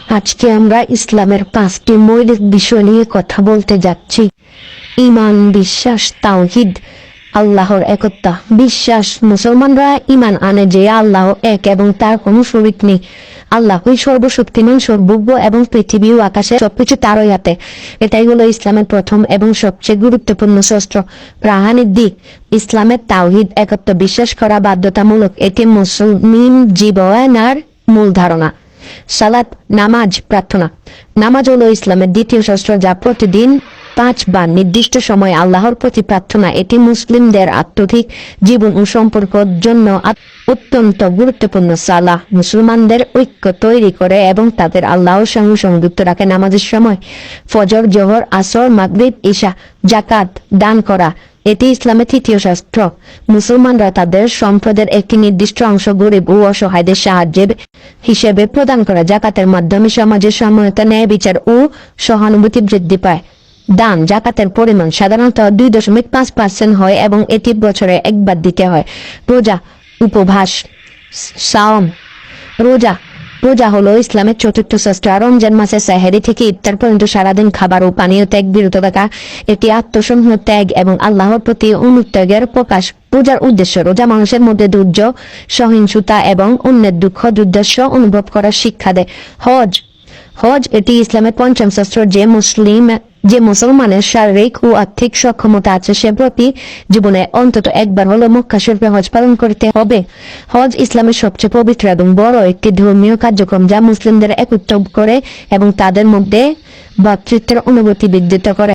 আজকে আমরা ইসলামের 5টি মৌলিক বিষয় নিয়ে কথা বলতে যাচ্ছি। ঈমান, বিশ্বাস, তাওহীদ, আল্লাহর একতা। বিশ্বাস, মুসলমানরা ঈমান আনে যে আল্লাহ এক এবং তার কোনো শরীক নেই। আল্লাহই সর্বশক্তিমান, সর্বজ্ঞ এবং পৃথিবী ও আকাশে সবকিছু তারই হাতে। এটাই হলো ইসলামের প্রথম এবং সবচেয়ে গুরুত্বপূর্ণ শস্ত্র। প্রাণীর দিক, ইসলামের তাওহীদ, একত্ব বিশ্বাস করা বাধ্যতামূলক। এটি মুসলিম জীবনের মূল ধারণা। সালাত, নামাজ, প্রার্থনা। নামাজ হলো ইসলামের দ্বিতীয় শস্ত্র, যা প্রতিদিন 5 বার নির্দিষ্ট সময় আল্লাহর প্রতি প্রার্থনা। এটি মুসলিমদের আধ্যাত্মিক জীবন ও সম্পর্কের জন্য অত্যন্ত গুরুত্বপূর্ণ। সালাহ মুসলমানদের ঐক্য তৈরি করে এবং তাদের আল্লাহর সঙ্গে সংযুক্ত রাখে। নামাজের সময় ফজর, জোহর, আসর, মাগরিব, ঈশা। জাকাত, দান করা। এটি ইসলামের তৃতীয় শাস্ত্র। মুসলমানরা তাদের সম্পদের একটি নির্দিষ্ট অংশ গরিব ও অসহায়দের সাহায্যের হিসেবে প্রদান করে। জাকাতের মাধ্যমে সমাজের সমতা, ন্যায় বিচার ও সহানুভূতি বৃদ্ধি পায়। দান, জাকাতের পরিমাণ সাধারণত 2.5% হয় এবং এটি বছরে একবার দিতে হয়। রোজা, উপবাস, সাওম। রোজা হলো ইসলামের চতুর্থ শাস্ত্র। রমজান মাসে সেহরি থেকে ইফতার পর্যন্ত সারাদিন খাবার ও পানীয় ত্যাগ বিরত থাকা। এটি আত্মসংযম, ত্যাগ এবং আল্লাহর প্রতি অনুত্যাগের প্রকাশ। রোজার উদ্দেশ্য, রোজা মানুষের মধ্যে ধৈর্য, সহিষ্ণুতা এবং অন্যের দুঃখ দুর্দশা অনুভব করার শিক্ষা দেয়। হজ এটি ইসলামের পঞ্চম শাস্ত্র। যে মুসলমানের শারীরিক ও আর্থিক সক্ষমতা আছে সে প্রতি জীবনে অন্তত একবার হলো মক্কা শরীফে হজ পালন করতে হবে। হজ ইসলামের সবচেয়ে পবিত্র এবং বড় একটি ধর্মীয় কার্যক্রম, যা মুসলিমদের একত্র করে এবং তাদের মধ্যে ভ্রাতৃত্বের অনুভূতি বৃদ্ধি করে।